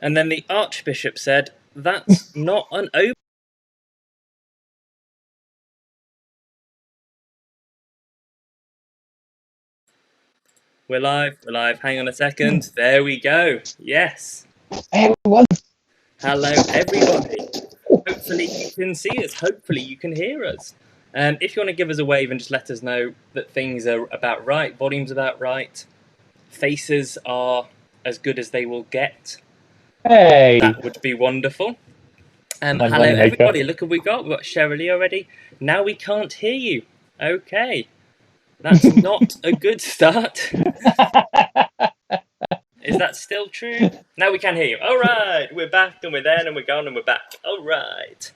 And then the Archbishop said, "That's not an open." We're live. Hang on a second. There we go. Yes. Hey, everyone. Hello, everybody. Hopefully you can see us. Hopefully you can hear us. If you want to give us a wave and just let us know that things are about right, volume's about right, faces are as good as they will get, Hey. that would be wonderful. Hello, money maker. everybody. Look what we've got. We've got Cheryl already. Now we can't hear you. Okay. That's not a good start. Is that still true? Now we can hear you. All right. We're back and we're there and we're gone and we're back. All right.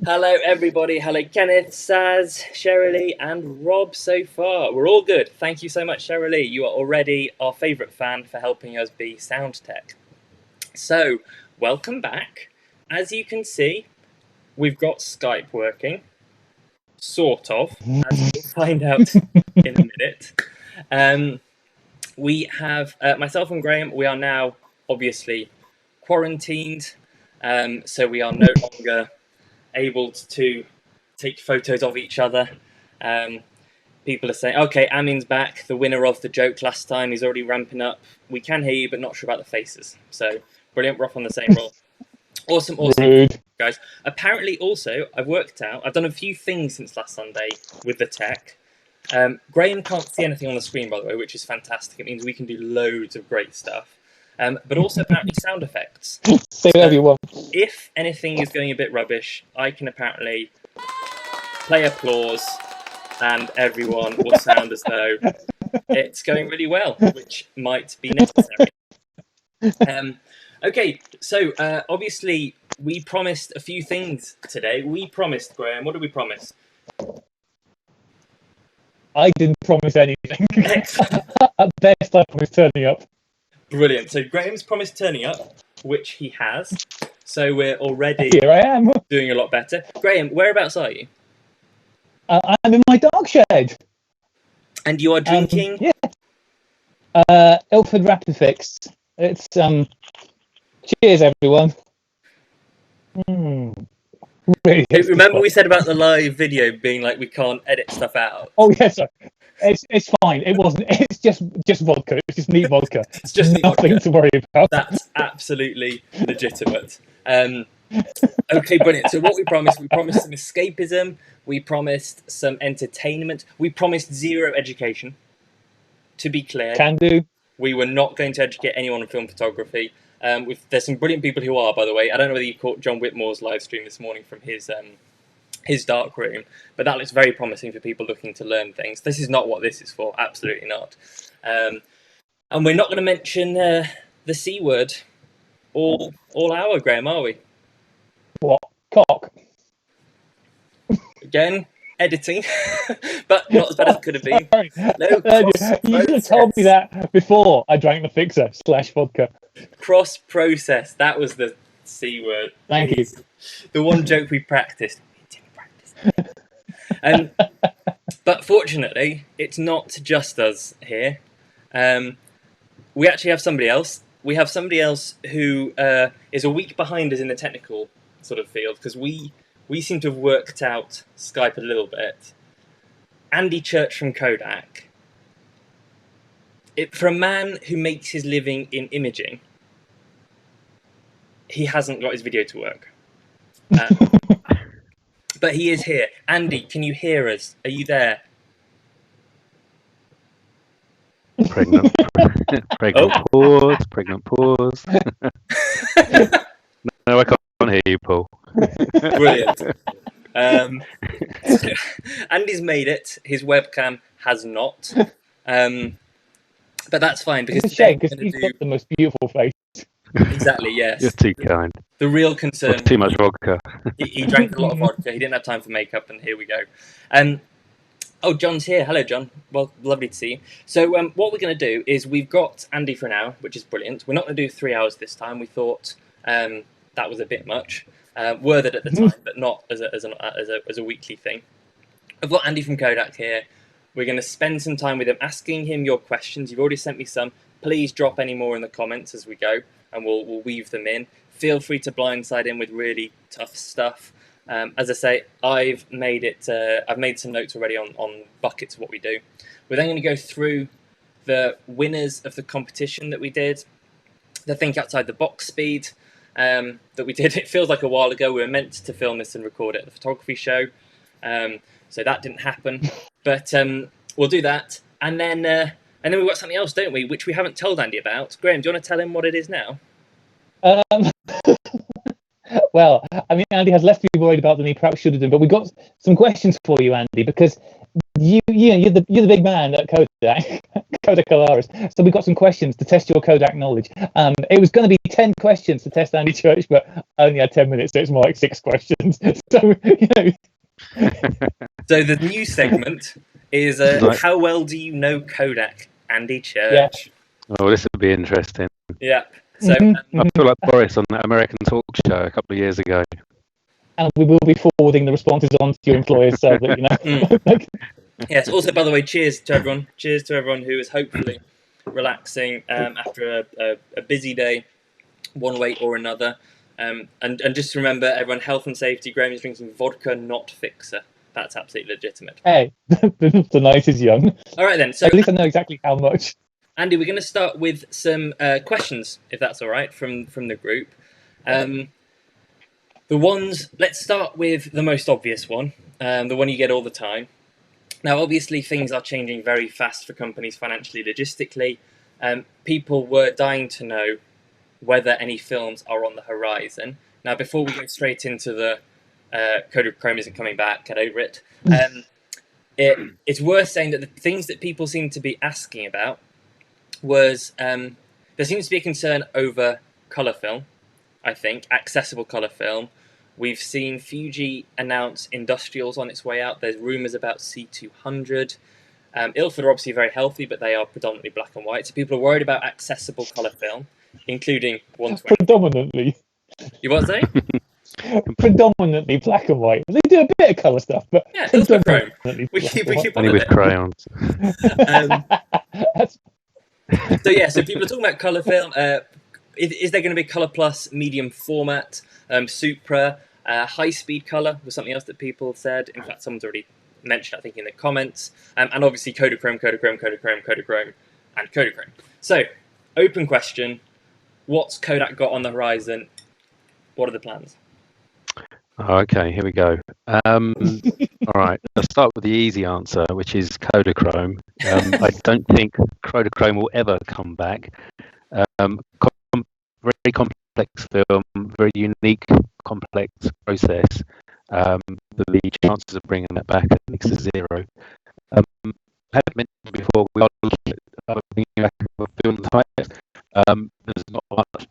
Hello, everybody. Hello, Kenneth, Saz, Cheryl, and Rob so far. We're all good. Thank you so much, Cheryl. You are already our favourite fan for helping us be sound tech. So, welcome back. As you can see, we've got Skype working. Sort of, as we'll find out in a minute. We have myself and Graeme. We are now obviously quarantined, so we are no longer able to take photos of each other. People are saying, okay, Amin's back, the winner of the joke last time. He's already ramping up. We can hear you, but not sure about the faces. So, brilliant. We're off on the same roll. Awesome. Rude. Guys. Apparently, also, I've worked out, I've done a few things since last Sunday with the tech. Graeme can't see anything on the screen, by the way, which is fantastic. It means we can do loads of great stuff. But also apparently sound effects. Say whatever you want. If anything is going a bit rubbish, I can apparently play applause and everyone will sound as though it's going really well, which might be necessary. Okay, so obviously we promised a few things today. We promised, Graeme, what did we promise? I didn't promise anything. At best, I promised turning up. Brilliant. So Graeme's promised turning up, which he has. So we're already Here I am. doing a lot better. Graeme, whereabouts are you? I'm in my dark shed. And you are drinking? Yeah. Ilford Rapid Fix. It's cheers, everyone. Really remember we said about the live video being like we can't edit stuff out? Oh yes, sir. It's fine. It wasn't. It's just vodka. It's just neat vodka. It's just nothing vodka. to worry about. That's absolutely legitimate. Okay, brilliant. So what we promised some escapism. We promised some entertainment. We promised zero education. To be clear, Can do. We were not going to educate anyone on film photography. There's some brilliant people who are, by the way. I don't know whether you caught John Whitmore's live stream this morning from his dark room, but that looks very promising for people looking to learn things. This is not what this is for, absolutely not. And we're not going to mention the C word all hour, Graeme, are we? What? Cock? Again, editing, but not as bad as it could have been. No, you should have told me that before I drank the fixer / vodka. Cross-process, that was the C word. Thank you. The one joke we practiced. But fortunately, it's not just us here. We actually have somebody else. We have somebody else who is a week behind us in the technical sort of field, because we seem to have worked out Skype a little bit. Andy Church from Kodak. For a man who makes his living in imaging, he hasn't got his video to work. But he is here. Andy, can you hear us? Are you there? Pregnant pause. No, I can't hear you, Paul. Brilliant. Andy's made it. His webcam has not. But that's fine, because it's a shame, because he's got the most beautiful face. Exactly, yes. You're too kind. The real concern. Too much vodka. He drank a lot of vodka. He didn't have time for makeup, and here we go. Oh, John's here. Hello, John. Well, lovely to see you. So what we're going to do is we've got Andy for an hour, which is brilliant. We're not going to do 3 hours this time. We thought that was a bit much. Worded at the time, but not as a weekly thing. I've got Andy from Kodak here. We're going to spend some time with him, asking him your questions. You've already sent me some. Please drop any more in the comments as we go. and we'll weave them in. Feel free to blindside in with really tough stuff. As I say, I've made some notes already on buckets of what we do. We're then going to go through the winners of the competition that we did, the think outside the box speed that we did. It feels like a while ago. We were meant to film this and record it at the photography show, so that didn't happen. But we'll do that, and then we've got something else, don't we? Which we haven't told Andy about. Graeme, do you want to tell him what it is now? Well, I mean, Andy has less to be worried about than he perhaps should have done. But we've got some questions for you, Andy, because you're the big man at Kodak, Kodak Alaris. So we've got some questions to test your Kodak knowledge. It was going to be 10 questions to test Andy Church, but I only had 10 minutes, so it's more like 6 questions. So So the new segment is how well do you know Kodak, Andy Church? Yeah. Oh, this would be interesting. Yeah. So I feel like Boris on that American talk show a couple of years ago. And we will be forwarding the responses on to your employers so that, you know. Yes, also, by the way, cheers to everyone. Cheers to everyone who is hopefully relaxing after a busy day, one way or another. And just remember, everyone, health and safety. Graeme is drinking vodka, not Fixer. That's absolutely legitimate. Hey, the night is young. All right, then. So at least I know exactly how much. Andy, we're going to start with some questions, if that's all right, from the group. Let's start with the most obvious one, the one you get all the time. Now, obviously, things are changing very fast for companies financially, logistically. People were dying to know whether any films are on the horizon. Now, before we go straight into the Kodak Chrome isn't coming back, get over it. It's worth saying that the things that people seem to be asking about was there seems to be a concern over colour film, I think, accessible colour film. We've seen Fuji announce industrials on its way out. There's rumours about C200. Ilford are obviously very healthy, but they are predominantly black and white. So people are worried about accessible colour film, including 120. Predominantly. You what say? Predominantly black and white. They do a bit of colour stuff, but yeah, Ilford Chrome. We keep Only with crayons. So people are talking about colour film. Is there going to be Colour Plus medium format, Supra, high-speed colour was something else that people said. In fact, someone's already mentioned, I think, in the comments. And obviously Kodachrome, Kodachrome, Kodachrome, Kodachrome, and Kodachrome. So, open question. What's Kodak got on the horizon? What are the plans? Okay, here we go. All right, let's start with the easy answer, which is Kodachrome. I don't think Kodachrome will ever come back. Very complex film, very unique, complex process. The chances of bringing that back are next to zero. I have mentioned before, we are looking at bringing back a film type. There's not much,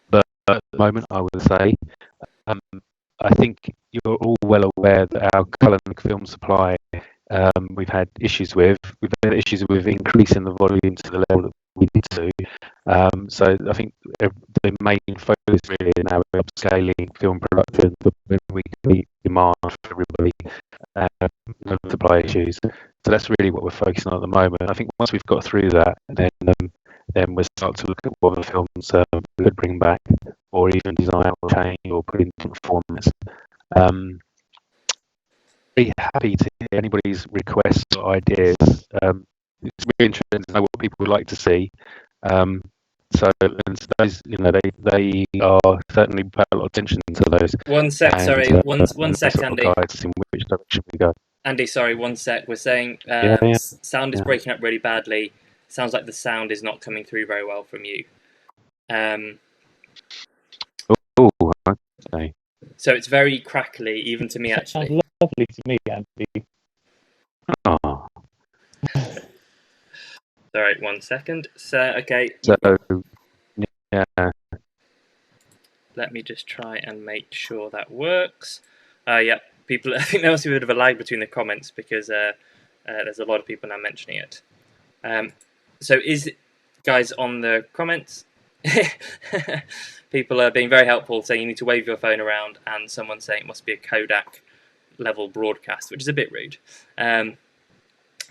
but at the moment, I would say, I think you're all well aware that our colour film supply we've had issues with. We've had issues with increasing the volume to the level that we need to. So I think the main focus really now is upscaling film production when we can meet demand for everybody, no supply issues. So that's really what we're focusing on at the moment. I think once we've got through that, then we'll start to look at what other films we could bring back, or even design or change or put in different formats. Very happy to hear anybody's requests or ideas. It's really interesting to know what people would like to see. So, and those, they are certainly pay a lot of attention to those. One sec, sorry. One sec, Andy. Guides in which direction we go. Andy, sorry, one sec. We're saying sound is breaking up really badly. Sounds like the sound is not coming through very well from you. Oh, okay. So it's very crackly, even to me, actually. Sounds lovely to me, Andy. Oh. Sorry, 1 second. So, okay. So, yeah. Let me just try and make sure that works. Yeah, people. I think there must be a bit of a lag between the comments because there's a lot of people now mentioning it. So, guys on the comments? People are being very helpful, saying you need to wave your phone around, and someone saying it must be a Kodak level broadcast, which is a bit rude.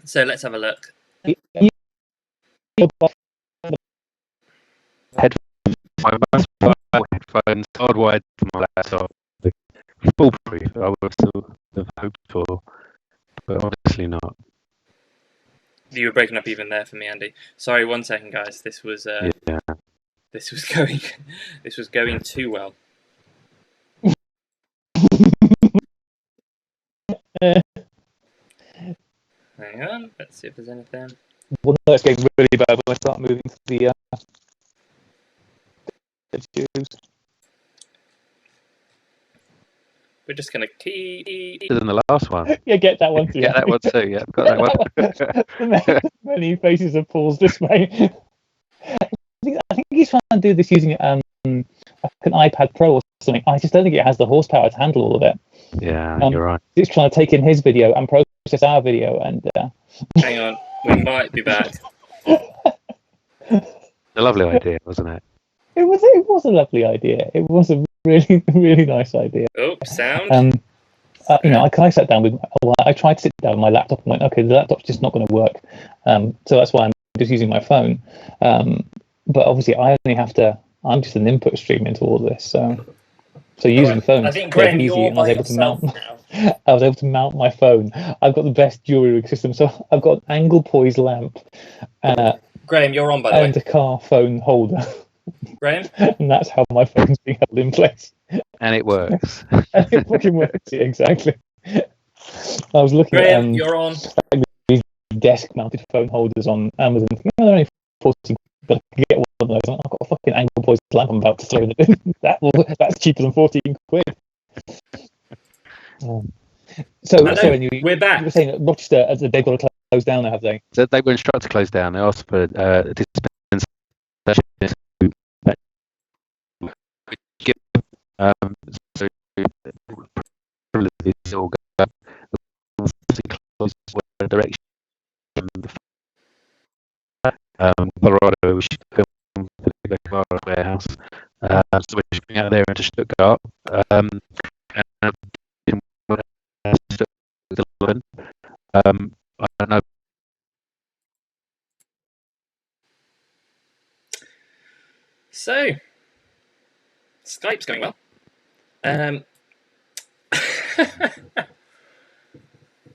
So let's have a look. Headphones my most powerful headphones hardwired to my laptop, foolproof. I would still have hoped for, but obviously not. You were breaking up even there for me, Andy. Sorry, 1 second, guys. This was Yeah. this was going this was going too well. Hang on, let's see if there's anything. Well, no, it's getting really bad when I start moving to the tubes. We're just gonna keep. Better than the last one. Yeah, get that one too. Yeah, that one too. Yeah, got that one. Many faces of Paul's dismay. I think he's trying to do this using like an iPad Pro or something. I just don't think it has the horsepower to handle all of it. Yeah, you're right. It's trying to take in his video and process our video, and Hang on, we might be back. A lovely idea, wasn't it? It was a lovely idea. It was a really, really nice idea. Oh, sound. I sat down with. Well, I tried to sit down with my laptop and went, okay, the laptop's just not going to work. So that's why I'm just using my phone. But obviously, I only have to. I'm just an input stream into all this. So using the phone. I think Graeme, easy, you're and I was by able to yourself mount. now. I was able to mount my phone. I've got the best jury rig system. So I've got an angle poise lamp. Graeme, you're on, by the and way. a car phone holder. Graeme? And that's how my phone's being held in place. And it works. And it fucking works, yeah, exactly. I was looking Graeme, at you're on. these desk-mounted phone holders on Amazon. They're only 40, but I can get one of those. I've got a fucking angle poised lamp I'm about to throw in the bin. That's cheaper than 14 quid. We're back. You were saying that Rochester, they've got to close down now, have they? So they were instructed to close down. They asked for dispensation. So probably this will go close direction. Colorado, we should film the Colorado warehouse. So we're shipping out there into Stuttgart. And I don't know. So, Skype's going well.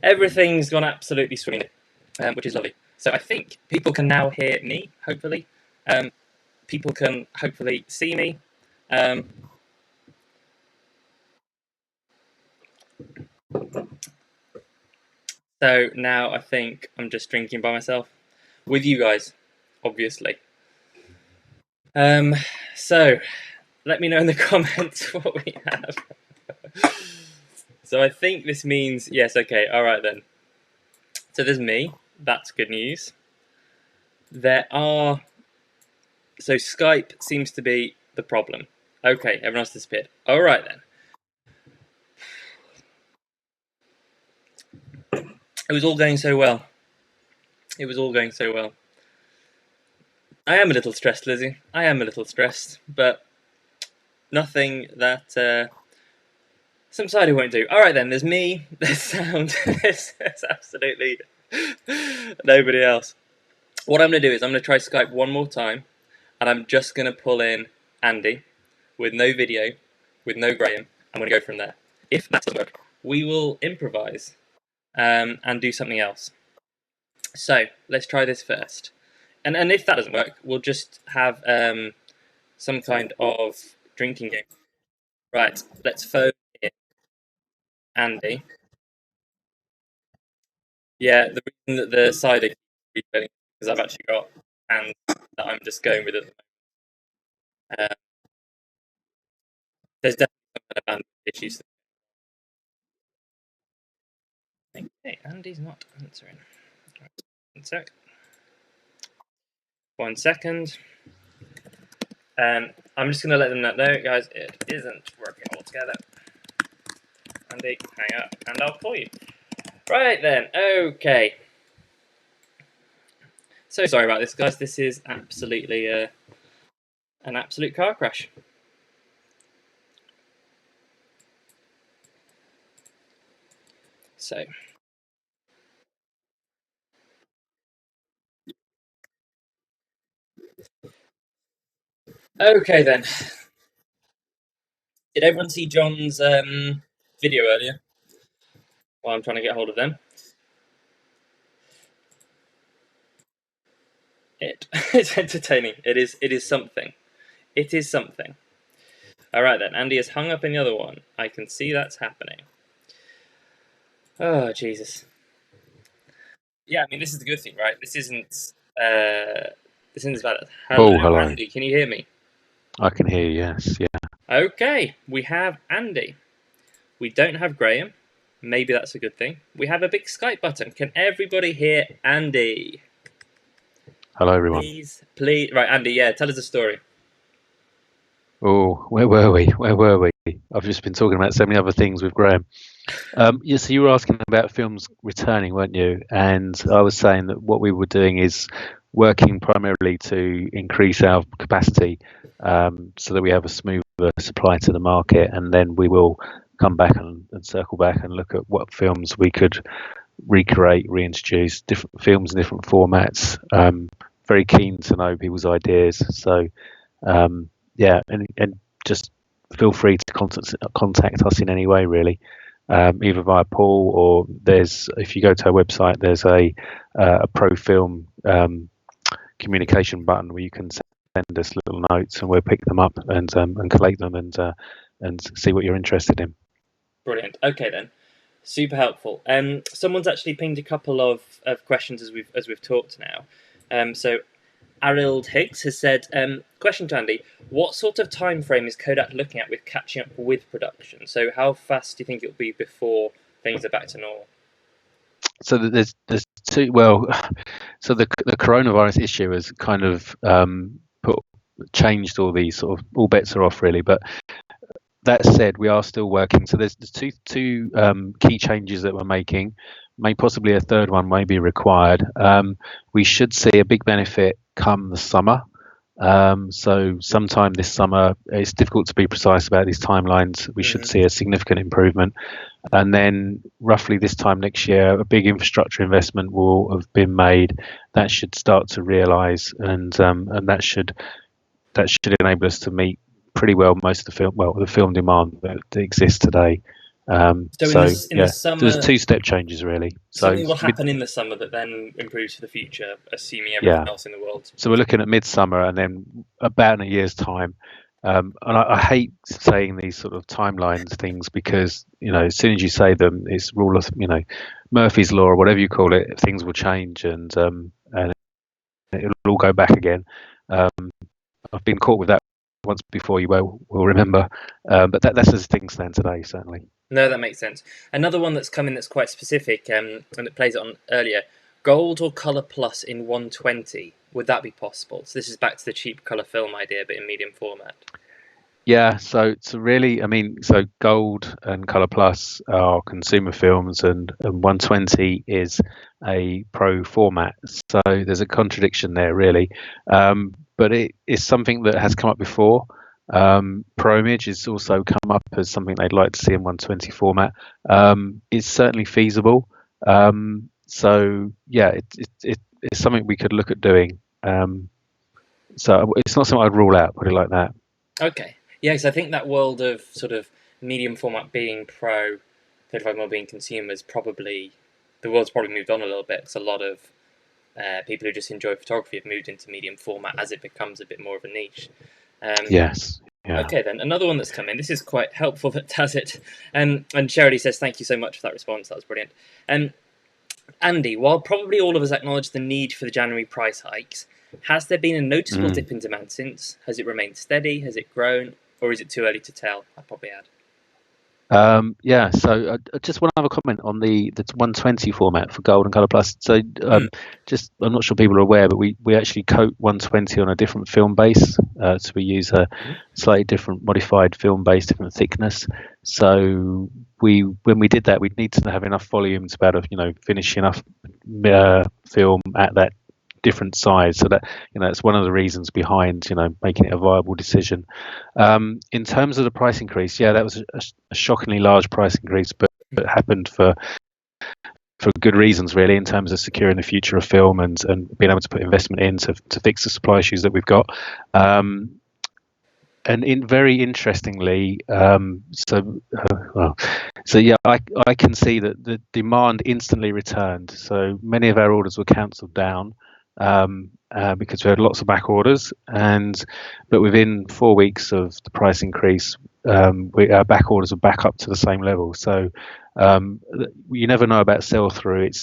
Everything's gone absolutely swimmingly, which is lovely. So I think people can now hear me, hopefully. People can hopefully see me. So now I think I'm just drinking by myself with you guys, obviously. So let me know in the comments what we have. So I think this means yes. Okay, all right then. So there's me. That's good news. There are. So Skype seems to be the problem. Okay, everyone else disappeared. All right then. It was all going so well. It was all going so well. I am a little stressed, Lizzie. I am a little stressed, but nothing that some side won't do. All right then. There's me. There's sound. There's absolutely nobody else. What I'm going to do is I'm going to try Skype one more time, and I'm just going to pull in Andy with no video, with no Graeme. I'm going to go from there. If that doesn't work, we will improvise and do something else. So let's try this first. And if that doesn't work, we'll just have some kind of drinking game. Right, let's phone in Andy. Yeah, the reason that the cider keeps refilling is because I've actually got hands that I'm just going with at the moment. There's definitely some kind of bandwidth issues. Hey, Andy's not answering. Right, 1 sec. 1 second. I'm just going to let them know, guys, it isn't working altogether. Andy, hang up, and I'll call you. Right then, okay. So sorry about this, guys. This is absolutely an absolute car crash. So. Okay then. Did everyone see John's video earlier? While I'm trying to get hold of them. It's entertaining. It is something. It is something. All right then. Andy has hung up in the other one. I can see that's happening. Oh Jesus. Yeah, I mean this is the good thing, right? This isn't as bad. Hello, Hello. Andy. Can you hear me? I can hear you, yes, yeah. Okay, we have Andy. We don't have Graeme. Maybe that's a good thing. We have a big Skype button. Can everybody hear Andy? Hello, everyone. Please. Right, Andy, yeah, tell us a story. Oh, where were we? I've just been talking about so many other things with Graeme. Yes, you were asking about films returning, weren't you? And I was saying that what we were doing is working primarily to increase our capacity so that we have a smoother supply to the market, and then we will come back and circle back and look at what films we could recreate, reintroduce, different films in different formats. Very keen to know people's ideas. So, yeah, and just feel free to contact us in any way, really. Either via Paul or if you go to our website, there's a pro film communication button where you can send us little notes and we'll pick them up and collate them and see what you're interested in. Brilliant. Okay then, super helpful. Someone's actually pinged a couple of questions as we've talked now. So Arild Higgs has said, question to Andy, what sort of time frame is Kodak looking at with catching up with production? So how fast do you think it'll be before things are back to normal? So there's two. Well, so the coronavirus issue has kind of changed all these sort of all bets are off really. But that said, we are still working. So there's two key changes that we're making. May possibly a third one may be required. We should see a big benefit come the summer. So sometime this summer, it's difficult to be precise about these timelines. We should see a significant improvement. And then roughly this time next year, a big infrastructure investment will have been made. That should start to realise, and that should enable us to meet pretty well most of the film demand that exists today. In the summer, there's two step changes really. Something will happen in the summer that then improves for the future, assuming everything else in the world. So we're looking at midsummer, and then about in a year's time. And I hate saying these sort of timelines things because as soon as you say them, it's rule of Murphy's law or whatever you call it. Things will change and it'll all go back again. I've been caught with that once before. You will remember, but that's as things stand today, certainly. No, that makes sense. Another one that's coming that's quite specific, and it plays it on earlier. Gold or Colour Plus in 120. Would that be possible? So this is back to the cheap colour film idea, but in medium format. Yeah, so really, so Gold and Colour Plus are consumer films, and 120 is a pro format. So there's a contradiction there, really. But it is something that has come up before. Pro Image has also come up as something they'd like to see in 120 format. It's certainly feasible. So yeah, it's something we could look at doing. So it's not something I'd rule out, put it like that. Okay. Yeah, because I think that world of sort of medium format being pro, 35mm being consumers, the world's probably moved on a little bit because a lot of people who just enjoy photography have moved into medium format as it becomes a bit more of a niche. Yes. Yeah. Okay, then another one that's come in. This is quite helpful that does it. And Charity says, thank you so much for that response. That was brilliant. Andy, while probably all of us acknowledge the need for the January price hikes, has there been a noticeable dip in demand since? Has it remained steady? Has it grown? Or is it too early to tell? I'd probably add. Yeah, so just one other comment on the 120 format for Gold and Colour Plus. So just, I'm not sure people are aware, but we actually coat 120 on a different film base. So we use a slightly different modified film base, different thickness. So when we did that, we'd need to have enough volume to be able to, finish enough film at that different size. So that it's one of the reasons behind making it a viable decision. In terms of the price increase, that was a shockingly large price increase, but it happened for good reasons really, in terms of securing the future of film and being able to put investment in to fix the supply issues that we've got. and very interestingly, so yeah, I can see that the demand instantly returned. So many of our orders were cancelled down because we had lots of back orders, but within 4 weeks of the price increase, our back orders are back up to the same level. So you never know about sell through. It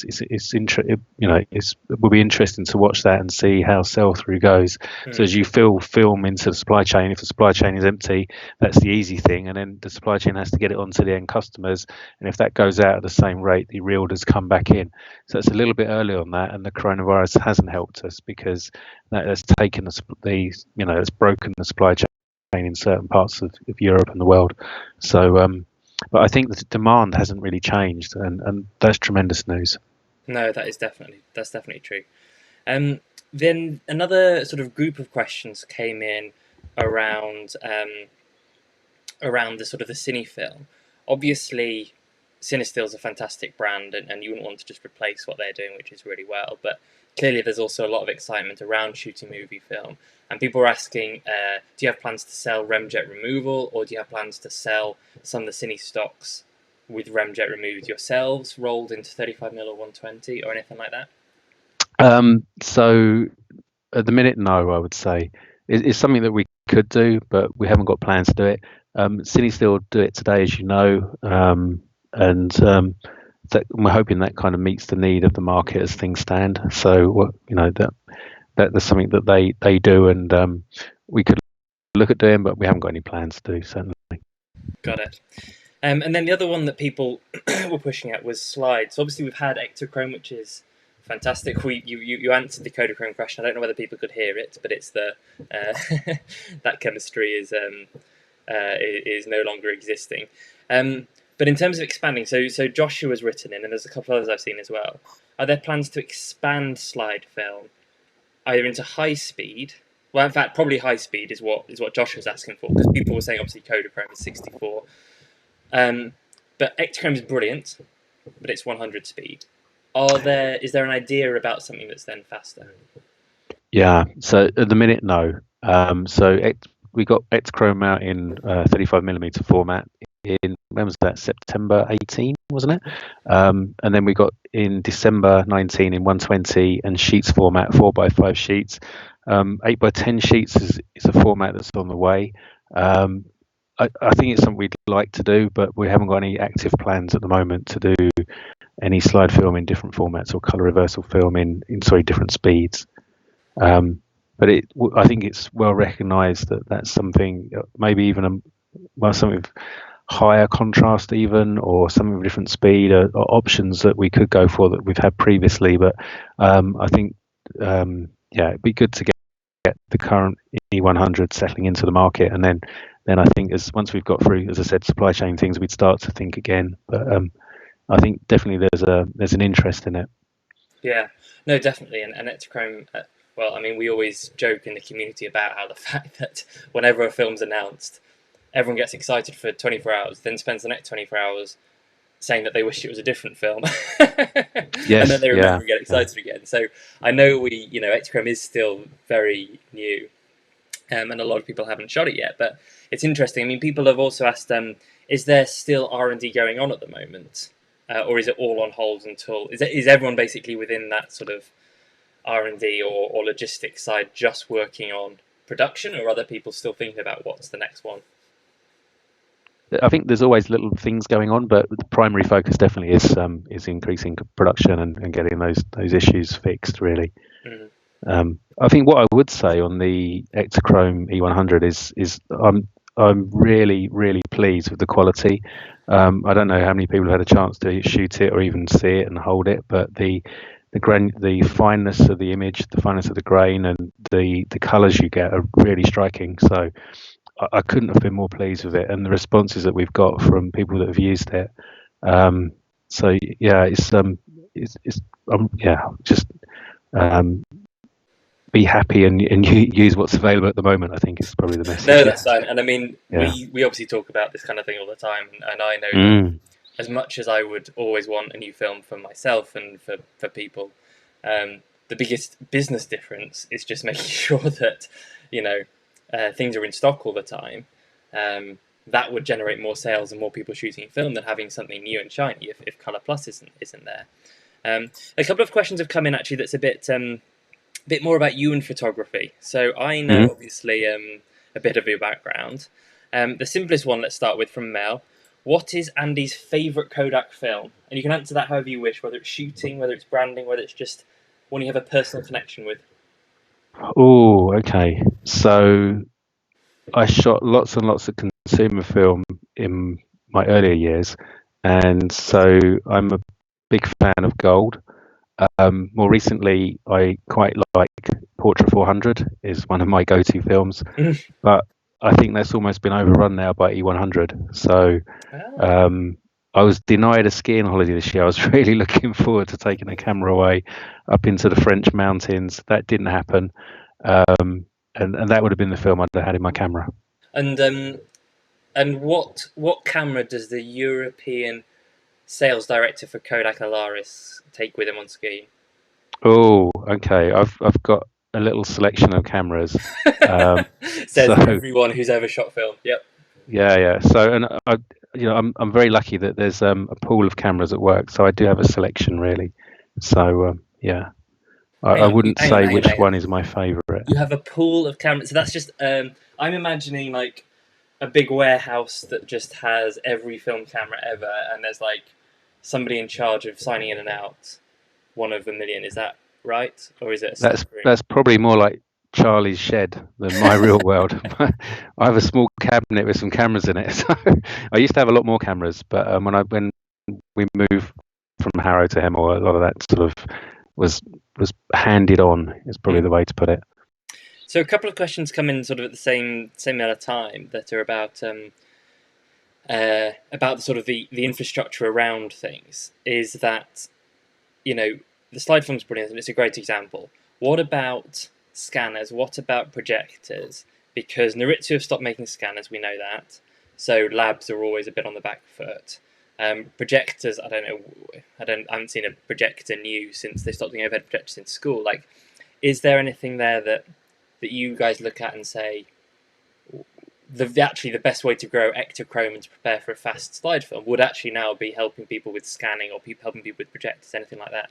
will be interesting to watch that and see how sell through goes. So as you fill film into the supply chain, if the supply chain is empty, that's the easy thing, and then the supply chain has to get it onto the end customers. And if that goes out at the same rate, the reorders come back in. So it's a little bit early on that, and the coronavirus hasn't helped us because that has taken it's broken the supply chain in certain parts of Europe and the world. So. But I think the demand hasn't really changed, and that's tremendous news. No, that's definitely true. Then another sort of group of questions came in around around the sort of the cine film. Obviously, Cinestill's a fantastic brand, and you wouldn't want to just replace what they're doing, which is really well. But clearly, there's also a lot of excitement around shooting movie film, and people are asking, do you have plans to sell Remjet removal, or do you have plans to sell some of the Cine stocks with Remjet removed yourselves, rolled into 35mm or 120 or anything like that? So at the minute, no, I would say it's something that we could do, but we haven't got plans to do it. Cine still do it today, as you know, and we're hoping that kind of meets the need of the market as things stand. So that's something that they do, and we could look at doing, but we haven't got any plans to do, certainly. Got it. And then the other one that people were pushing at was slides. So obviously, we've had Ektachrome, which is fantastic. You answered the Kodachrome question. I don't know whether people could hear it, but it's the that chemistry is no longer existing. But in terms of expanding, so Joshua's written in, and there's a couple others I've seen as well. Are there plans to expand slide film either into high speed? Well, in fact, probably high speed is what Joshua's asking for, because people were saying obviously Kodachrome is 64. But Ektachrome is brilliant, but it's 100 speed. Is there an idea about something that's then faster? Yeah. So at the minute, no. We got Ektachrome out in 35mm format in, when was that? September 18, wasn't it? And then we got in December 19 in 120 and sheets format, 4x5 sheets. 8x10 sheets is a format that's on the way. I think it's something we'd like to do, but we haven't got any active plans at the moment to do any slide film in different formats or color reversal film in different speeds. But I think it's well recognised that that's something, maybe even something with higher contrast even, or something with different speed, or options that we could go for that we've had previously. But I think, it'd be good to get the current E100 settling into the market, and then I think once we've got through, as I said, supply chain things, we'd start to think again. But I think definitely there's an interest in it. Yeah, no, definitely, and Ektachrome. Well, I mean, we always joke in the community about how the fact that whenever a film's announced, everyone gets excited for 24 hours, then spends the next 24 hours saying that they wish it was a different film, Yes, and then they remember and get excited again. So I know Ektachrome is still very new, and a lot of people haven't shot it yet. But it's interesting. I mean, people have also asked, is there still R&D going on at the moment, or is it all on hold until? Is everyone basically within that sort of R&D or logistics side just working on production, or are other people still thinking about what's the next one? I think there's always little things going on, but the primary focus definitely is increasing production and getting those issues fixed, really. Mm-hmm. I think what I would say on the Ektachrome E100 is I'm really, really pleased with the quality. I don't know how many people have had a chance to shoot it or even see it and hold it, but the fineness of the image, the fineness of the grain, and the colours you get are really striking. So I couldn't have been more pleased with it, and the responses that we've got from people that have used it. Be happy and use what's available at the moment, I think, is probably the message. No, that's fine. And I mean, we obviously talk about this kind of thing all the time, and I know that as much as I would always want a new film for myself and for people, the biggest business difference is just making sure that things are in stock all the time, that would generate more sales and more people shooting film than having something new and shiny if Colour Plus isn't there. A couple of questions have come in actually that's a bit more about you and photography. So I know obviously a bit of your background. The simplest one, let's start with from Mel. What is Andy's favourite Kodak film? And you can answer that however you wish, whether it's shooting, whether it's branding, whether it's just one you have a personal connection with. Oh, okay. So I shot lots and lots of consumer film in my earlier years, and so I'm a big fan of gold. More recently, I quite like Portrait 400 is one of my go-to films, but I think that's almost been overrun now by E100. So I was denied a skiing holiday this year. I was really looking forward to taking a camera away up into the French mountains. That didn't happen, and that would have been the film I'd have had in my camera. And what camera does the European sales director for Kodak Alaris take with him on skiing? Oh, okay. I've got a little selection of cameras. Says everyone who's ever shot film. Yep. Yeah. So, and I'm very lucky that there's a pool of cameras at work, so I do have a selection really. So, yeah, I wouldn't say which one is my favourite. You have a pool of cameras. So that's just I'm imagining like a big warehouse that just has every film camera ever, and there's like somebody in charge of signing in and out. One of a million, is that right, or is it? That's probably more like Charlie's shed than my real world. I have a small cabinet with some cameras in it. So I used to have a lot more cameras, but when we moved from Harrow to Hemel, a lot of that sort of was handed on. Is probably the way to put it. So a couple of questions come in sort of at the same amount of time that are about the sort of the infrastructure around things. Is that, the slide film's brilliant and it's a great example. What about scanners? What about projectors? Because Noritsu have stopped making scanners, we know that. So labs are always a bit on the back foot. Projectors, I don't know. I haven't seen a projector new since they stopped doing overhead projectors in school. Like, is there anything there that you guys look at and say, the best way to grow Ektachrome and to prepare for a fast slide film would actually now be helping people with scanning or helping people with projectors, anything like that?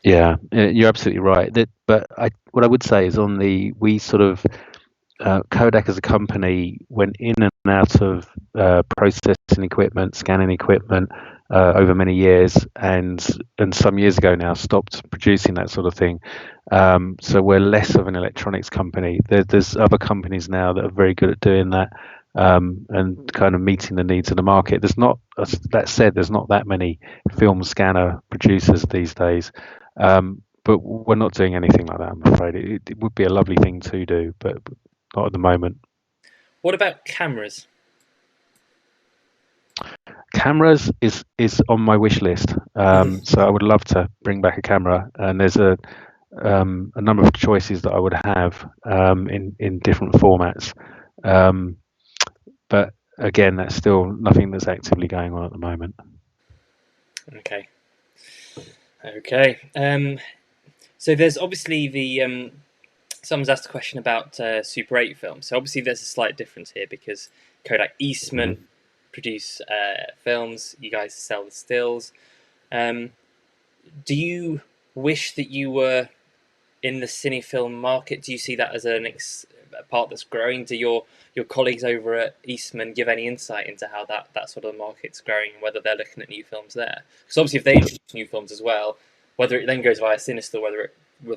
Yeah, you're absolutely right. But what I would say is we sort of Kodak as a company went in and out of processing equipment, scanning equipment over many years, and some years ago now stopped producing that sort of thing. So we're less of an electronics company. There's other companies now that are very good at doing that and kind of meeting the needs of the market. That said, there's not that many film scanner producers these days. But we're not doing anything like that, I'm afraid. It would be a lovely thing to do, but not at the moment. What about cameras? Cameras is on my wish list. So I would love to bring back a camera, and there's a number of choices that I would have in different formats. But again, that's still nothing that's actively going on at the moment. Okay. So there's obviously someone's asked a question about Super 8 films. So obviously there's a slight difference here because Kodak Eastman produce films, you guys sell the stills. Do you wish that you were in the cine film market? Do you see that as a part that's growing? Do your colleagues over at Eastman give any insight into how that sort of market's growing and whether they're looking at new films there? Because obviously if they introduce new films as well, whether it then goes via Sinister, whether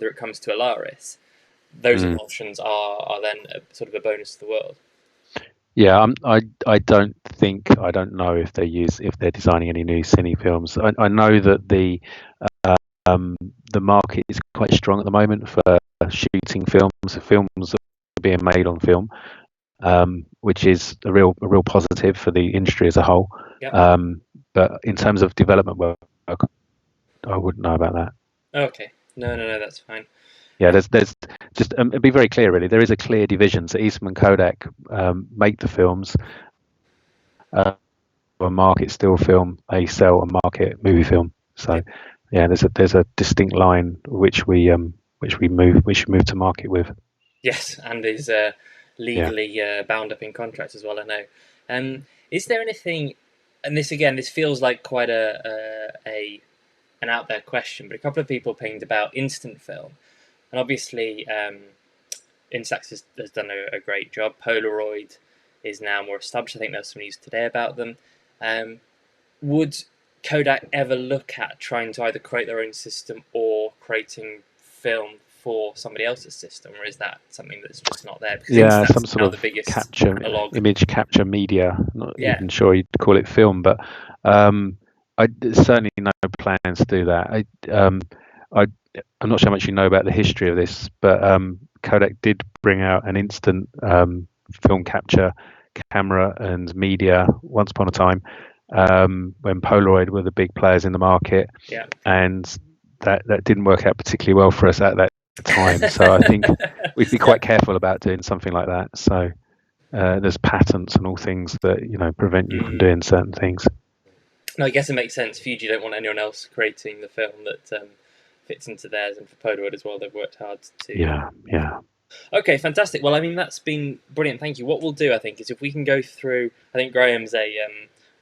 it comes to Alaris, those options are then sort of a bonus to the world. Yeah, I don't know if they're designing any new cine films. I know that the market is quite strong at the moment for shooting films. Films are being made on film, which is a real positive for the industry as a whole. Yep. But in terms of development work, I wouldn't know about that. Okay, no, that's fine. Yeah, there's just be very clear. Really, there is a clear division. So Eastman, Kodak make the films. A market still film. They sell a market movie film. So yeah, there's a distinct line which we move to market with. Yes, and is legally bound up in contracts as well. I know. Is there anything? And this feels like quite an out there question, but a couple of people pinged about instant film, and obviously Instax has done a great job. Polaroid is now more established. I think there was some news today about them. Would Kodak ever look at trying to either create their own system or creating film for somebody else's system, or is that something that's just not there? Because Instax some is sort now of the biggest capture, analog. image capture media. Not Yeah. even sure you'd call it film, but there's certainly no plans to do that. I'm not sure how much you know about the history of this, but Kodak did bring out an instant film capture camera and media once upon a time, when Polaroid were the big players in the market. Yeah. And that didn't work out particularly well for us at that time. So I think we'd be quite careful about doing something like that. So there's patents and all things that prevent you from doing certain things. No, I guess it makes sense. Fuji don't want anyone else creating the film that fits into theirs, and for Polaroid as well, they've worked hard to. Yeah. Okay, fantastic. Well, I mean, that's been brilliant. Thank you. What we'll do, I think, is if we can go through. I think Graeme's a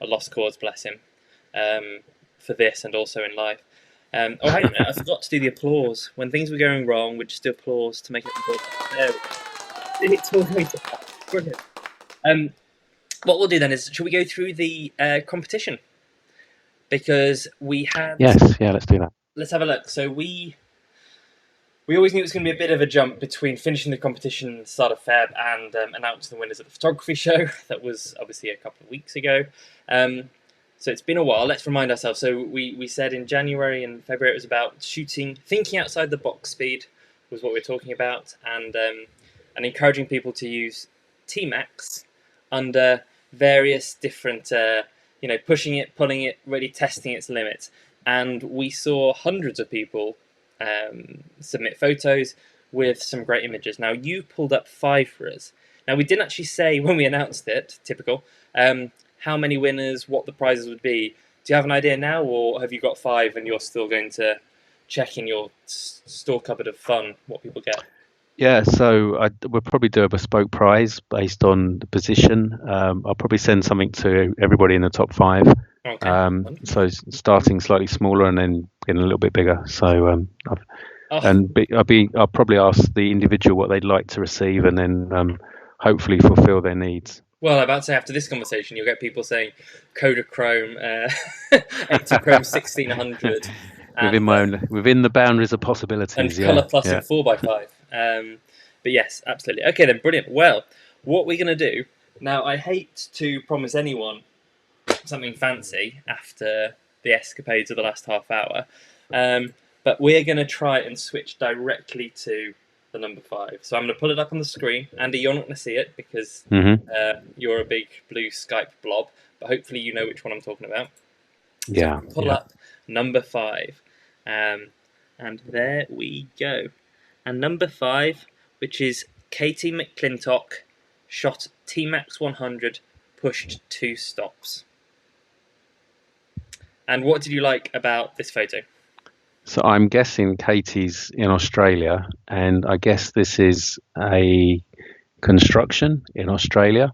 lost cause, bless him, for this and also in life. Hang on a minute, I forgot to do the applause. When things were going wrong, we'd just do applause to make it good. There we go. It's all going to plan. Brilliant. What we'll do then is, shall we go through the competition? Because we had... Yes, yeah, let's do that. Let's have a look. So we always knew it was going to be a bit of a jump between finishing the competition at the start of Feb and announcing the winners at the photography show. That was obviously a couple of weeks ago. So it's been a while. Let's remind ourselves. So we said in January and February it was about shooting, thinking outside the box speed was what we're talking about, and encouraging people to use T-Max under various different, pushing it, pulling it, really testing its limits. And we saw hundreds of people submit photos with some great images. Now, you pulled up 5 for us. Now, we didn't actually say when we announced it, typical, how many winners, what the prizes would be. Do you have an idea now, or have you got 5 and you're still going to check in your store cupboard of fun what people get? Yeah, so we'll probably do a bespoke prize based on the position. I'll probably send something to everybody in the top 5. Okay. So starting slightly smaller and then getting a little bit bigger. So I'll probably ask the individual what they'd like to receive, and then hopefully fulfill their needs. Well, I'm about to say, after this conversation, you'll get people saying Kodachrome, Ektachrome 1600. Within the boundaries of possibilities. And Colour Plus in 4x5. But yes, absolutely. Okay, then, brilliant. Well, what we're going to do now, I hate to promise anyone something fancy after the escapades of the last half hour, but we're going to try and switch directly to the number 5. So I'm going to pull it up on the screen. Andy, you're not going to see it because you're a big blue Skype blob, but hopefully you know which one I'm talking about. Yeah. So pull up number 5, and there we go. And number 5, which is Katie McClintock, shot T-Max 100, pushed 2 stops. And what did you like about this photo? So I'm guessing Katie's in Australia, and I guess this is a construction in Australia.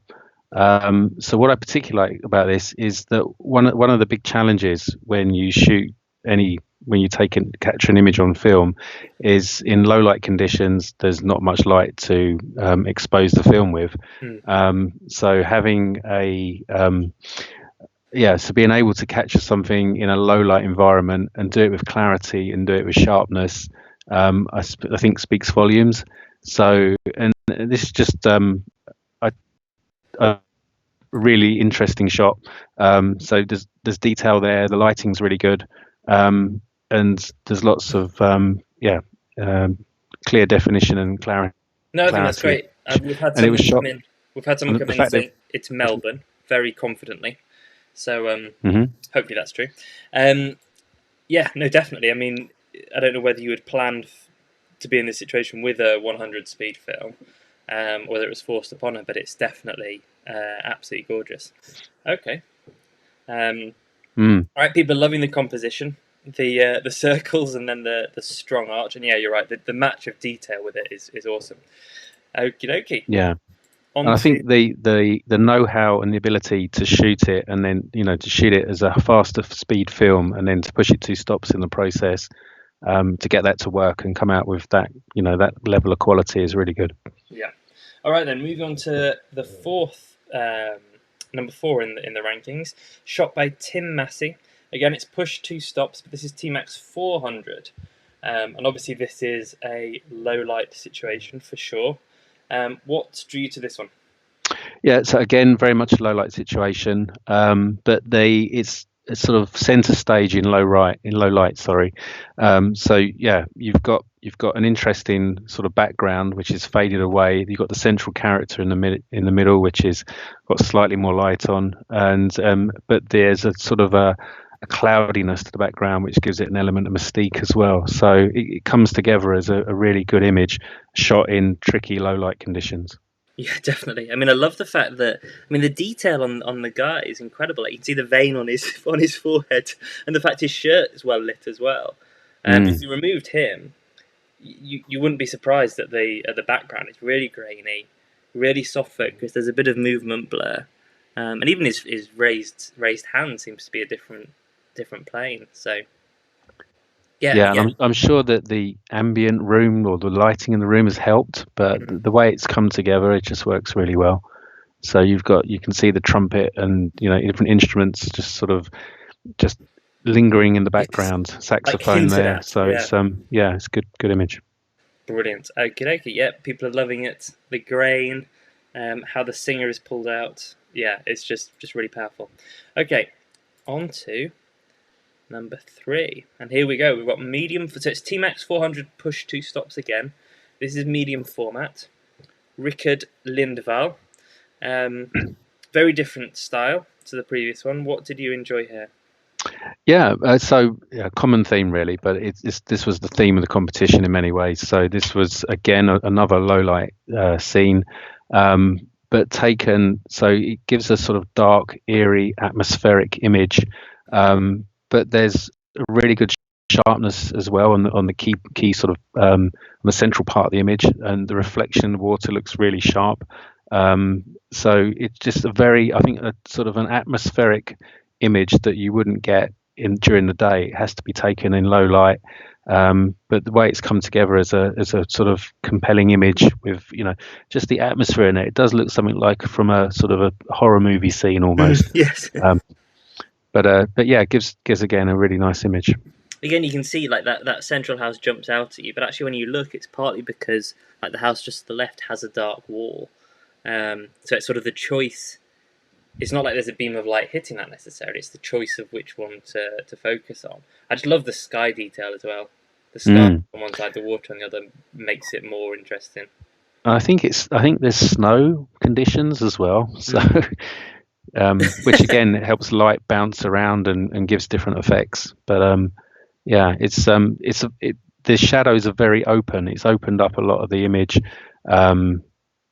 So what I particularly like about this is that one of the big challenges when you capture an image on film is in low light conditions. There's not much light to expose the film with. So having so being able to capture something in a low light environment and do it with clarity and do it with sharpness, I think speaks volumes. So, and this is just a really interesting shot. So there's detail there. The lighting's really good, and there's lots of clear definition and clarity. No, I think that's great. We've had someone come in. We've had someone come in and say it's Melbourne very confidently. So hopefully that's true. Yeah, no, definitely. I mean, I don't know whether you had planned to be in this situation with a 100 speed film, whether it was forced upon her, but it's definitely absolutely gorgeous. Okay. All right, people are loving the composition, the circles, and then the strong arch. And yeah, you're right. The match of detail with it is awesome. Okie dokie. Yeah. On And I to think the know-how and the ability to shoot it, and then to shoot it as a faster speed film, and then to push it 2 stops in the process, to get that to work and come out with that that level of quality is really good. yeah. All right then, moving on to the fourth number 4 in the rankings, shot by Tim Massey. Again, it's pushed 2 stops, but this is T-Max 400, and obviously this is a low light situation for sure. What drew you to this one? Yeah, so again, very much a low light situation, but it's sort of center stage in low light. Sorry. So yeah, you've got an interesting sort of background which is faded away. You've got the central character in the middle, which is got slightly more light on, and but there's a sort of a cloudiness to the background which gives it an element of mystique as well. So it comes together as a really good image shot in tricky low light conditions. Yeah, definitely. I mean, I love the fact that the detail on the guy is incredible. Like, you can see the vein on his forehead, and the fact his shirt is well lit as well. If you removed him, you wouldn't be surprised at the background. It's really grainy, really soft focus. There's a bit of movement blur, and even his raised hand seems to be a different plane. So Yeah, and I'm sure that the ambient room or the lighting in the room has helped, but the way it's come together, it just works really well. So you can see the trumpet and different instruments just lingering in the background, saxophone hinted there. at, So yeah. it's good image. Brilliant. Okay, yeah, people are loving it. The grain, how the singer is pulled out. Yeah, it's just really powerful. Okay, on to number 3, and here we go. We've got medium. So it's T-Max 400 push 2 stops again. This is medium format. Rickard Lindvall. Very different style to the previous one. What did you enjoy here? Yeah, common theme really, but this was the theme of the competition in many ways. So this was again another low light scene, but taken so it gives a sort of dark, eerie, atmospheric image. But there's a really good sharpness as well on the key sort of on the central part of the image, and the reflection in the water looks really sharp. So it's just I think a sort of an atmospheric image that you wouldn't get during the day. It has to be taken in low light, but the way it's come together as a sort of compelling image with just the atmosphere in it, it does look something like from a sort of a horror movie scene almost. Yes. But yeah, it gives again a really nice image. Again, you can see like that central house jumps out at you, but actually when you look, it's partly because like the house just to the left has a dark wall, so it's sort of the choice. It's not like there's a beam of light hitting that necessarily. It's the choice of which one to focus on. I just love the sky detail as well. The sky on one side, the water on the other makes it more interesting. I think there's snow conditions as well, so which again helps light bounce around and gives different effects. But yeah, the shadows are very open. It's opened up a lot of the image.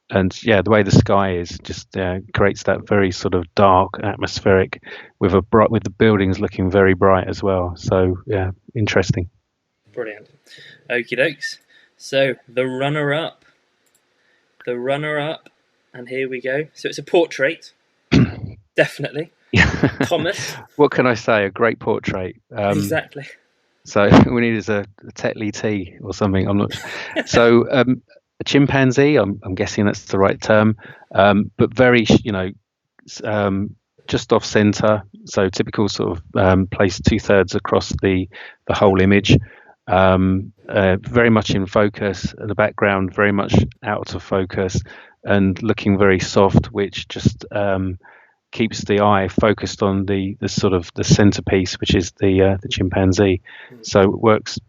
And yeah, the way the sky is just creates that very sort of dark atmospheric with the buildings looking very bright as well. So yeah, interesting. Brilliant. Okie dokes. So the runner-up, and here we go. So it's a portrait, definitely. Thomas. What can I say? A great portrait. Exactly. So we need is a Tetley tea or something. I'm not. So a chimpanzee. I'm guessing that's the right term. But very just off center. So typical sort of placed 2/3 across the whole image. Very much in focus, and the background very much out of focus, and looking very soft, which just keeps the eye focused on the sort of the centerpiece, which is the chimpanzee. So it works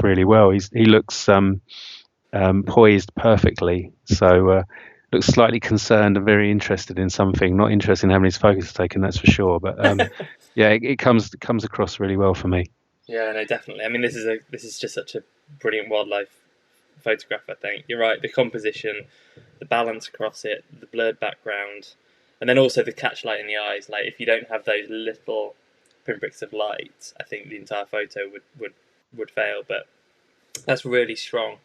really well. He looks poised perfectly. So looks slightly concerned and very interested in something. Not interested in having his focus taken, that's for sure. But yeah, it comes across really well for me. Yeah, no, definitely. I mean, this is just such a brilliant wildlife photograph. I think you're right. The composition, the balance across it, the blurred background, and then also the catchlight in the eyes. Like, if you don't have those little pinpricks of light, I think the entire photo would fail. But that's really strong.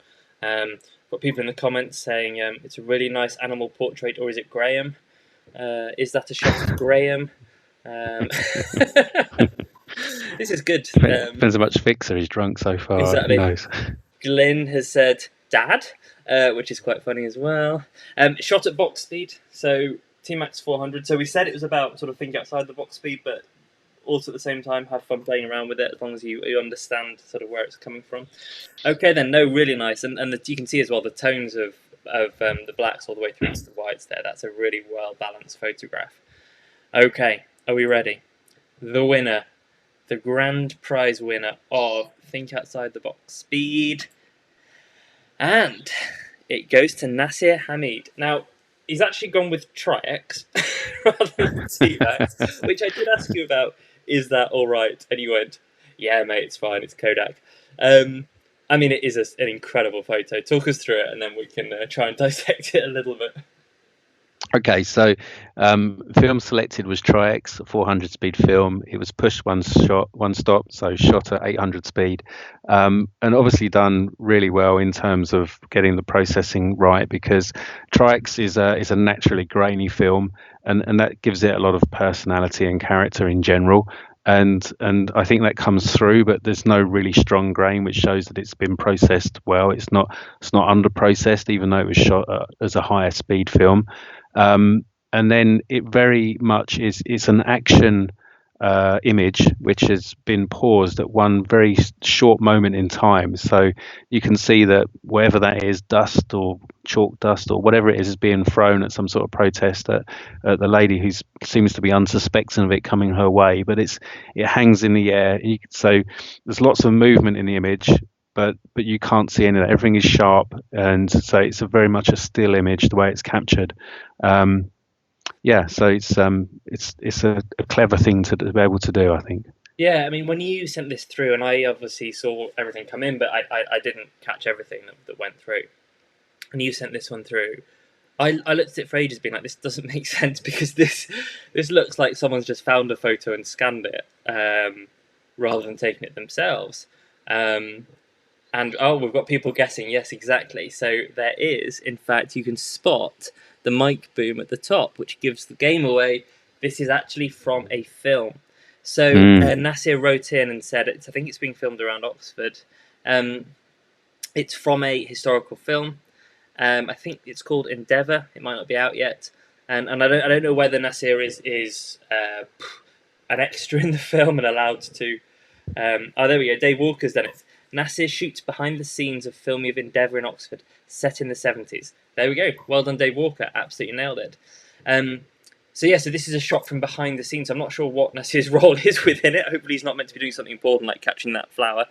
Got people in the comments saying it's a really nice animal portrait, or is it Graeme? Is that a shot of Graeme? This is good. Depends how much Fixer he's drunk so far. Exactly. Who knows? Glyn has said Dad, which is quite funny as well. Shot at box speed, so T-Max 400. So we said it was about sort of think outside the box speed, but also at the same time have fun playing around with it as long as you understand sort of where it's coming from. Okay, then, no, really nice, and you can see as well the tones of the blacks all the way through to the whites there. That's a really well balanced photograph. Okay, are we ready? The winner, the grand prize winner of Think Outside the Box Speed, and it goes to Nasir Hamid. Now, he's actually gone with Tri-X rather than T-Max, which I did ask you about. Is that all right? And you went, yeah, mate, it's fine. It's Kodak. I mean, it is an incredible photo. Talk us through it, and then we can try and dissect it a little bit. Okay, so film selected was Tri-X 400 speed film. It was pushed one stop, so shot at 800 speed, and obviously done really well in terms of getting the processing right, because Tri-X is a naturally grainy film, and that gives it a lot of personality and character in general. And I think that comes through, but there's no really strong grain, which shows that it's been processed well. It's not under processed, even though it was shot as a higher speed film. And then it very much is an action image which has been paused at one very short moment in time. So you can see that wherever that is, dust or chalk dust or whatever it is being thrown at some sort of protest at the lady who seems to be unsuspecting of it coming her way, but it hangs in the air. So there's lots of movement in the image, but you can't see any of that. Everything is sharp, and so it's a very much a still image the way it's captured. So it's a clever thing to be able to do, I think. Yeah, I mean, when you sent this through, and I obviously saw everything come in, but I didn't catch everything that went through. And you sent this one through. I looked at it for ages, being like, this doesn't make sense, because this looks like someone's just found a photo and scanned it, rather than taking it themselves. And we've got people guessing. Yes, exactly. So there is, in fact, you can spot the mic boom at the top, which gives the game away. This is actually from a film. So Nasir wrote in and said, I think it's being filmed around Oxford. It's from a historical film. I think it's called Endeavour. It might not be out yet. And I don't know whether Nasir is an extra in the film and allowed to. There we go. Dave Walker's done it. Nasir shoots behind the scenes of filming of Endeavour in Oxford, set in the 70s. There we go. Well done, Dave Walker. Absolutely nailed it. So this is a shot from behind the scenes. I'm not sure what Nasir's role is within it. Hopefully he's not meant to be doing something important like catching that flower.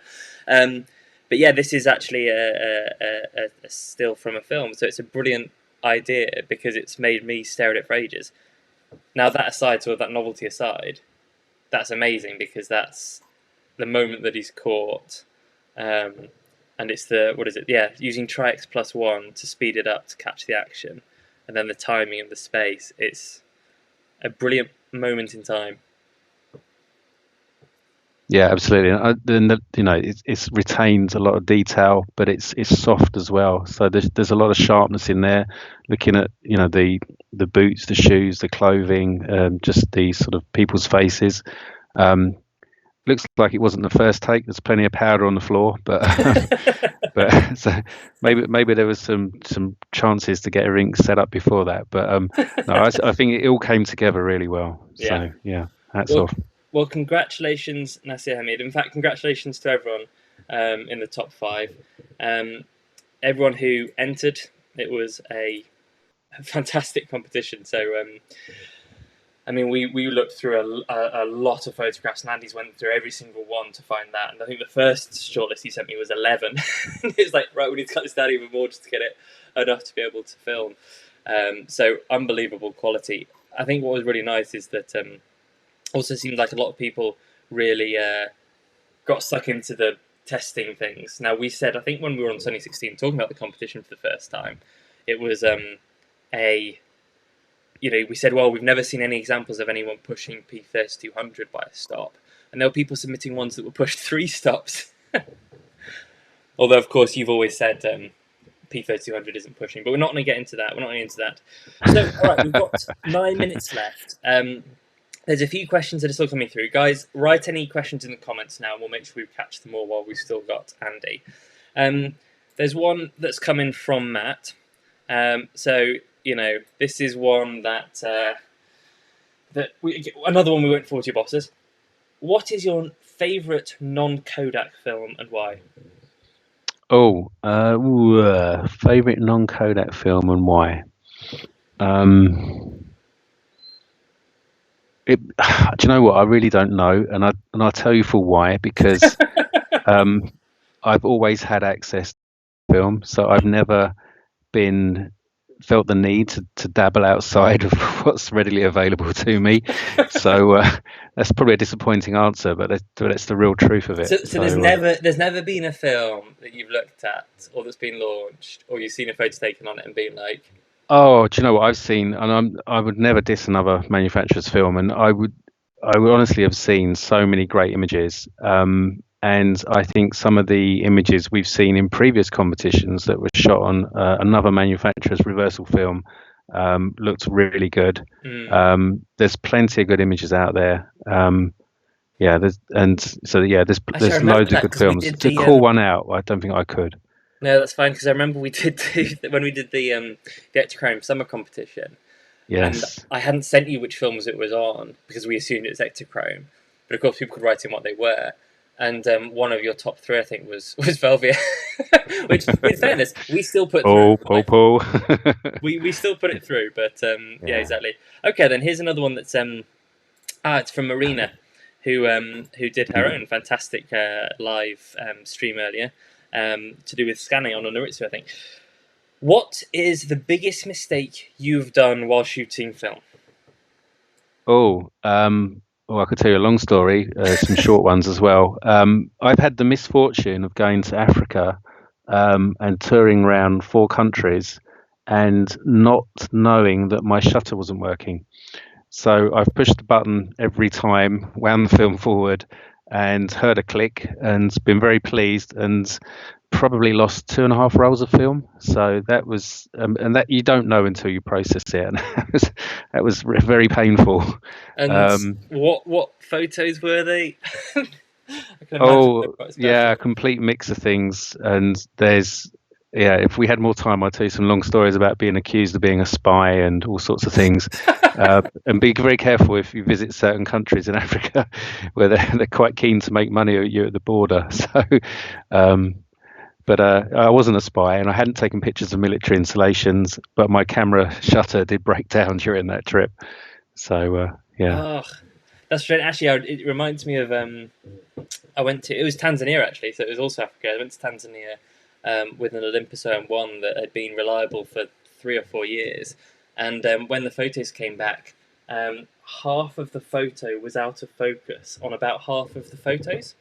But yeah, this is actually a still from a film. So it's a brilliant idea, because it's made me stare at it for ages. Now, that aside, sort of that novelty aside, that's amazing, because that's the moment that he's caught. And it's using Tri-X +1 to speed it up to catch the action, and then the timing of the space. It's a brilliant moment in time. Yeah, absolutely. It's retains a lot of detail, but it's soft as well. So there's a lot of sharpness in there. Looking at the boots, the shoes, the clothing, just the sort of people's faces. Looks like it wasn't the first take. There's plenty of powder on the floor, but so maybe there was some chances to get everything set up before that. But I think it all came together really well. So hats off. Well, congratulations, Nasir Hamid. In fact, congratulations to everyone in the top 5. Everyone who entered. It was a fantastic competition. So. We looked through a lot of photographs, and Andy's went through every single one to find that. And I think the first shortlist he sent me was 11. It's like, right, we need to cut this down even more just to get it enough to be able to film. So unbelievable quality. I think what was really nice is that also seemed like a lot of people really got stuck into the testing things. Now, we said, I think when we were on Sunny 16 talking about the competition for the first time, it was we said, well, we've never seen any examples of anyone pushing P3200 by a stop. And there were people submitting ones that were pushed 3 stops. Although, of course, you've always said P3200 isn't pushing. But we're not going to get into that. We're not going to get into that. So, all right, we've got 9 minutes left. There's a few questions that are still coming through. Guys, write any questions in the comments now, and we'll make sure we catch them all while we've still got Andy. There's one that's coming from Matt. So, this is one that another one we went for to your bosses. What is your favourite non-Kodak film and why? Favorite non-Kodak film and why? Do you know what? I really don't know, and I'll tell you for why. Because I've always had access to film, so I've never felt the need to dabble outside of what's readily available to me. So that's probably a disappointing answer, but that's the real truth of it. So there's never been a film that you've looked at or that's been launched or you've seen a photo taken on it and been like, oh, do you know what I've seen? And I would never diss another manufacturer's film, and I would honestly have seen so many great images. And I think some of the images we've seen in previous competitions that were shot on another manufacturer's reversal film looked really good. There's plenty of good images out there. There's loads of good films. To call one out, I don't think I could. No, that's fine, because I remember when we did the Ektachrome summer competition. Yes. And I hadn't sent you which films it was on because we assumed it was Ektachrome, but of course people could write in what they were. And one of your top 3, I think, was Velvia, which, in fairness, we still put through. Paul. we still put it through, but yeah, exactly. Okay, then here's another one that's it's from Marina, who did her own fantastic live stream earlier to do with scanning on a Noritsu, I think. What is the biggest mistake you've done while shooting film? I could tell you a long story, some short ones as well. I've had the misfortune of going to Africa and touring around 4 countries and not knowing that my shutter wasn't working. So I've pushed the button every time, wound the film forward and heard a click and been very pleased and probably lost 2.5 rolls of film. So that was, and that you don't know until you process it. And that was very painful. And what photos were they? A complete mix of things. And if we had more time, I'd tell you some long stories about being accused of being a spy and all sorts of things. And be very careful if you visit certain countries in Africa where they're quite keen to make money at you at the border. So, but I wasn't a spy, and I hadn't taken pictures of military installations, but my camera shutter did break down during that trip. So, Oh, that's strange. Actually, it reminds me of it was Tanzania, actually, so it was also Africa. I went to Tanzania with an Olympus OM1 that had been reliable for 3 or 4 years. And when the photos came back, half of the photo was out of focus on about half of the photos.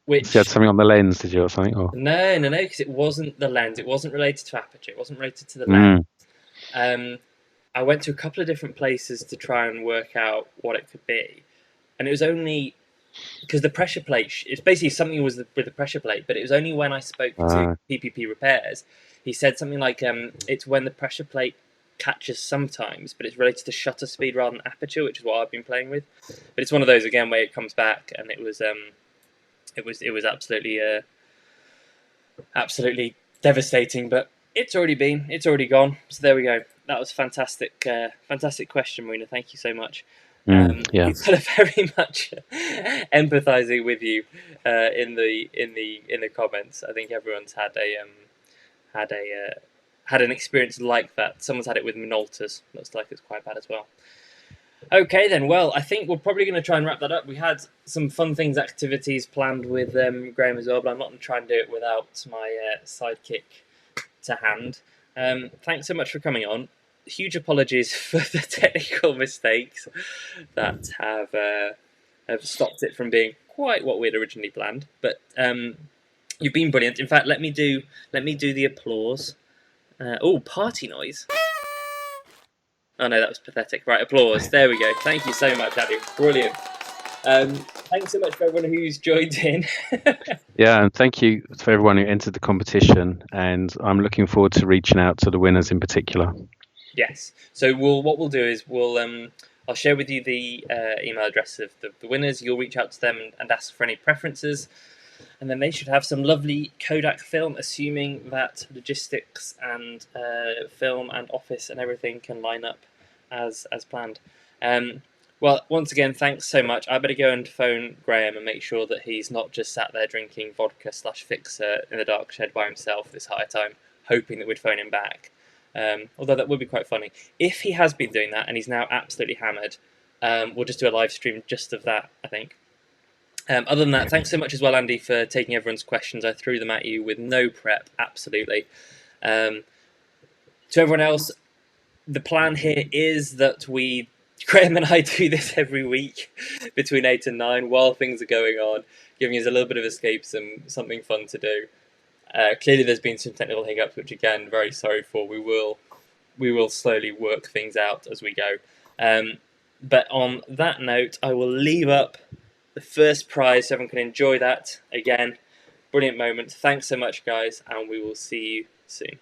Which you had something on the lens, did you, or something? Or? No, because it wasn't the lens. It wasn't related to aperture. It wasn't related to the lens. I went to a couple of different places to try and work out what it could be. And it was only because the pressure plate, it's basically something with the pressure plate, but it was only when I spoke to PPP Repairs, he said something like, it's when the pressure plate catches sometimes, but it's related to shutter speed rather than aperture, which is what I've been playing with. But it's one of those, again, where it comes back and it was absolutely devastating, but it's already gone. So there we go. That was fantastic question, Marina. Thank you so much. People are very much empathizing with you in the comments. I think everyone's had an experience like that. Someone's had it with Minoltas. Looks like it's quite bad as well. Okay then, well, I think we're probably going to try and wrap that up. We had some fun activities planned with Graeme as well, but I'm not going to try and do it without my sidekick to hand. Thanks so much for coming on. Huge apologies for the technical mistakes that have stopped it from being quite what we'd originally planned. But you've been brilliant. In fact, let me do the applause. Party noise. Oh no, that was pathetic. Right, applause. There we go. Thank you so much, Abby. Brilliant. Thanks so much for everyone who's joined in. Yeah, and thank you for everyone who entered the competition. And I'm looking forward to reaching out to the winners in particular. Yes. So what we'll do is I'll share with you the email address of the winners. You'll reach out to them and ask for any preferences, and then they should have some lovely Kodak film, assuming that logistics and film and office and everything can line up as planned. Well, once again, thanks so much. I better go and phone Graeme and make sure that he's not just sat there drinking vodka/fixer in the dark shed by himself this entire time, hoping that we'd phone him back. Although that would be quite funny. If he has been doing that and he's now absolutely hammered, we'll just do a live stream just of that, I think. Other than that, thanks so much as well, Andy, for taking everyone's questions. I threw them at you with no prep, absolutely. To everyone else, the plan here is that Graeme and I do this every week between 8 and 9 while things are going on, giving us a little bit of escape, something fun to do. Clearly, there's been some technical hiccups, which again, very sorry for. We will slowly work things out as we go. But on that note, I will leave up the first prize so everyone can enjoy that. Again, brilliant moment. Thanks so much, guys, and we will see you soon.